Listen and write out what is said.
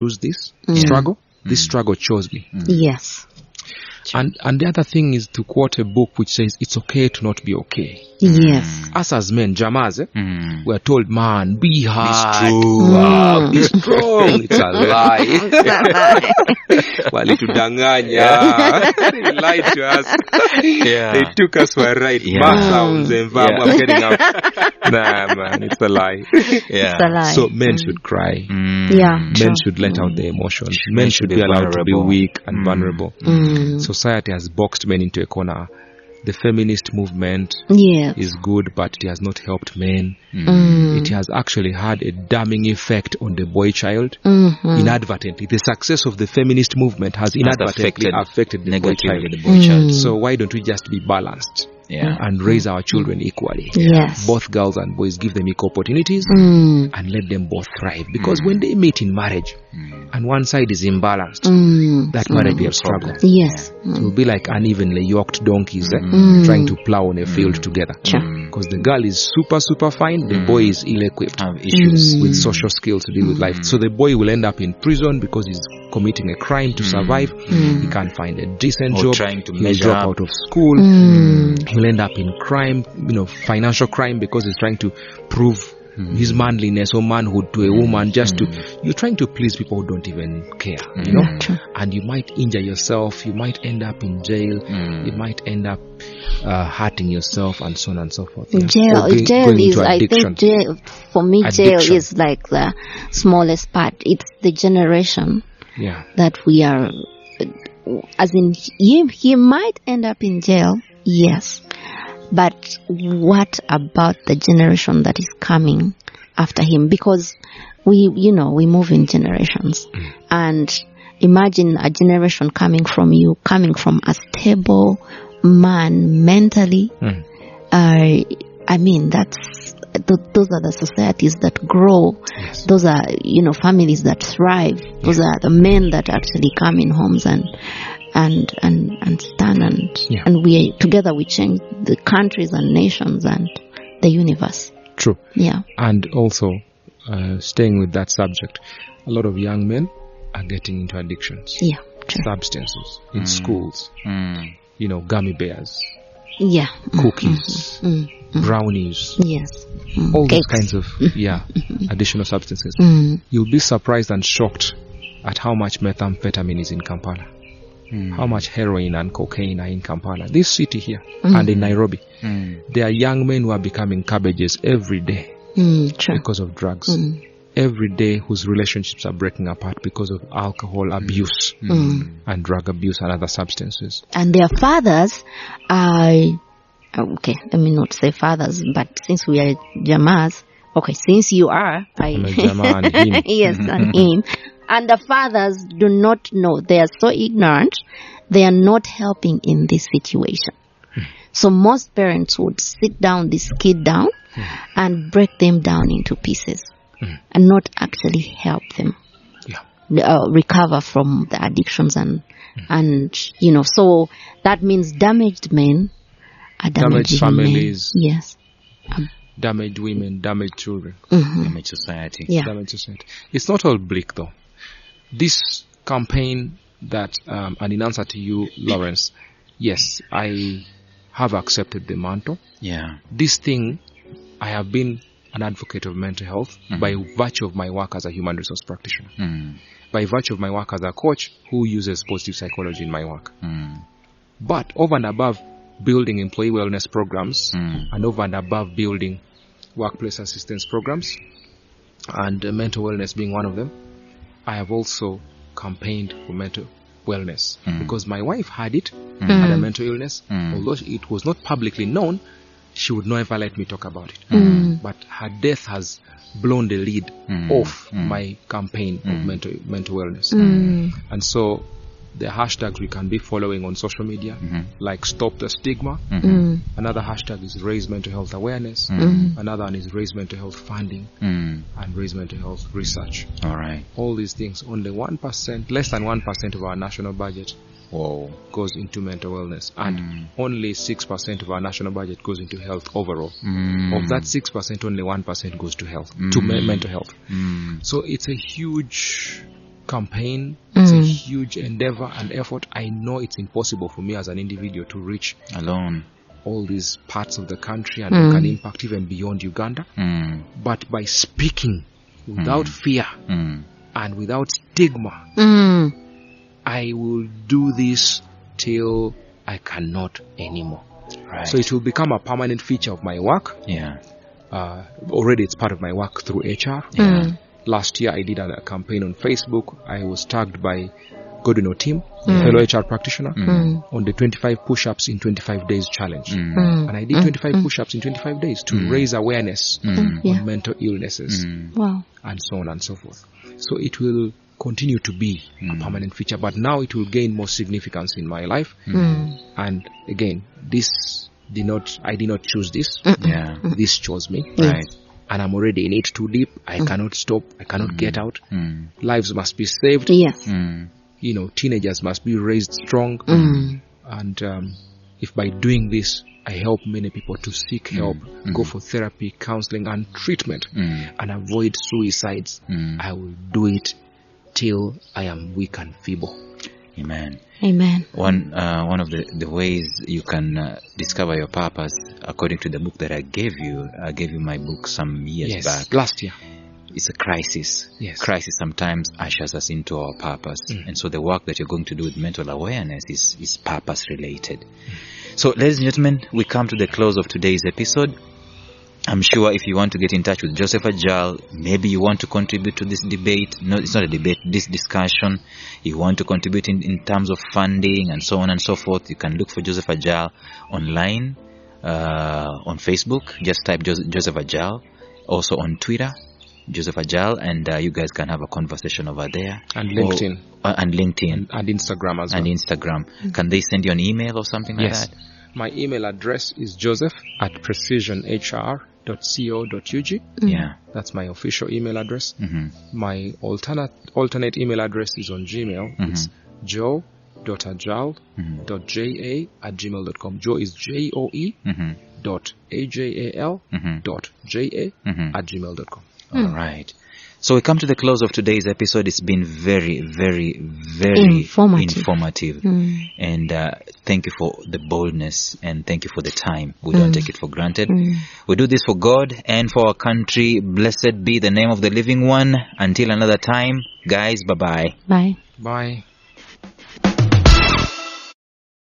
choose this struggle. This struggle chose me. Yes. And the other thing is to quote a book which says it's okay to not be okay. Yes. Us as men, Jamaz, we're told, man, be hard, be strong. It's a lie. Walitudanganya. They lied to us. They took us for a ride. Sounds and I'm getting up. Nah, man, it's a lie. It's a lie. So men should cry. Men should let out their emotions. Men should be allowed to be weak and vulnerable. Society has boxed men into a corner. The feminist movement is good, but it has not helped men. It has actually had a damning effect on the boy child inadvertently. The success of the feminist movement has inadvertently affected the boy child. So why don't we just be balanced and raise our children equally? Yes. Both girls and boys, give them equal opportunities and let them both thrive. Because when they meet in marriage and one side is imbalanced, that marriage will be a struggle. Yes. So it will be like unevenly yoked donkeys trying to plow on a field together. Because the girl is super fine, the boy is ill-equipped, have issues with social skills to deal with life. So the boy will end up in prison because he's committing a crime to survive. He can't find a decent job. Trying to He'll drop out of school. He'll end up in crime, financial crime, because he's trying to prove his manliness or manhood to a woman, just to, you're trying to please people who don't even care, and you might injure yourself, you might end up in jail, you might end up hurting yourself, and so on and so forth. Jail is, I think, for me, jail is like the smallest part. It's the generation that we are, as in, he might end up in jail, yes. But what about the generation that is coming after him? Because we move in generations. And imagine a generation coming from a stable man mentally. I mean, those are the societies that grow. Yes. Those are, families that thrive. Those are the men that actually come in homes and stand and we together we change the countries and nations and the universe. True. Yeah. And also, staying with that subject, a lot of young men are getting into addictions. Yeah. True. Substances in schools. Gummy bears. Yeah. Cookies. Brownies. Yes. All those kinds of additional substances. You'll be surprised and shocked at how much methamphetamine is in Kampala. How much heroin and cocaine are in Kampala, this city here, and in Nairobi. There are young men who are becoming cabbages every day because of drugs. Every day whose relationships are breaking apart because of alcohol abuse and drug abuse and other substances. And their fathers are, okay, let me not say fathers, but since we are Jamas, okay, since you are, I'm a Jama and him. Yes, and him. And the fathers do not know. They are so ignorant. They are not helping in this situation. So most parents would sit down this kid down and break them down into pieces and not actually help them recover from the addictions and so that means damaged men are damaged families. Men. Yes. Damaged women, damaged children, damaged society. Yeah. Damaged society. It's not all bleak though. This campaign that, and in answer to you, Lawrence, yes, I have accepted the mantle. Yeah. This thing, I have been an advocate of mental health by virtue of my work as a human resource practitioner, by virtue of my work as a coach who uses positive psychology in my work. But over and above building employee wellness programs and over and above building workplace assistance programs and mental wellness being one of them, I have also campaigned for mental wellness because my wife had it, had a mental illness. Although it was not publicly known, she would never let me talk about it. But her death has blown the lid off my campaign of mental wellness. And so the hashtags we can be following on social media, like Stop the Stigma. Another hashtag is Raise Mental Health Awareness. Another one is Raise Mental Health Funding and Raise Mental Health Research. All right. All these things, only 1%, less than 1% of our national budget goes into mental wellness, and only 6% of our national budget goes into health overall. Of that 6%, only 1% goes to health, to mental health. So it's a huge campaign. It's a huge endeavor and effort. I know it's impossible for me as an individual to reach alone all these parts of the country and make an impact even beyond Uganda. But by speaking without fear and without stigma, I will do this till I cannot anymore. Right. So it will become a permanent feature of my work. Already it's part of my work through HR. Last year I did a campaign on Facebook. I was tagged by Godwin Otim, fellow HR practitioner, on the 25 push-ups in 25 days challenge. And I did 25 push-ups in 25 days to raise awareness on mental illnesses and so on and so forth. So it will continue to be a permanent feature, but now it will gain more significance in my life. And again, I did not choose this. This chose me. Right. And I'm already in it too deep. I cannot stop. I cannot get out. Lives must be saved. Yes. Teenagers must be raised strong. And if by doing this, I help many people to seek help, go for therapy, counseling, and treatment, and avoid suicides, I will do it till I am weak and feeble. Amen. Amen. One of the ways you can discover your purpose, according to the book that I gave you my book some years back. Last year. It's a crisis. Yes. Crisis sometimes ushers us into our purpose. And so the work that you're going to do with mental awareness is purpose related. So ladies and gentlemen, we come to the close of today's episode. I'm sure if you want to get in touch with Joseph Ajal, maybe you want to contribute to this debate. No, it's not a debate, this discussion. You want to contribute in terms of funding and so on and so forth. You can look for Joseph Ajal online, on Facebook. Just type Joseph Ajal. Also on Twitter, Joseph Ajal, and you guys can have a conversation over there. And LinkedIn. And LinkedIn. And Instagram as well. And Instagram. Can they send you an email or something like that? My email address is joseph@precisionhr.co.ug. That's my official email address. My alternate email address is on Gmail. It's joe.ajal.ja@gmail.com. Joe is JOE. .ajal.ja@gmail.com. All right. So we come to the close of today's episode. It's been very, very, very informative. And thank you for the boldness and thank you for the time. We don't take it for granted. We do this for God and for our country. Blessed be the name of the living one. Until another time, guys, bye-bye. Bye. Bye.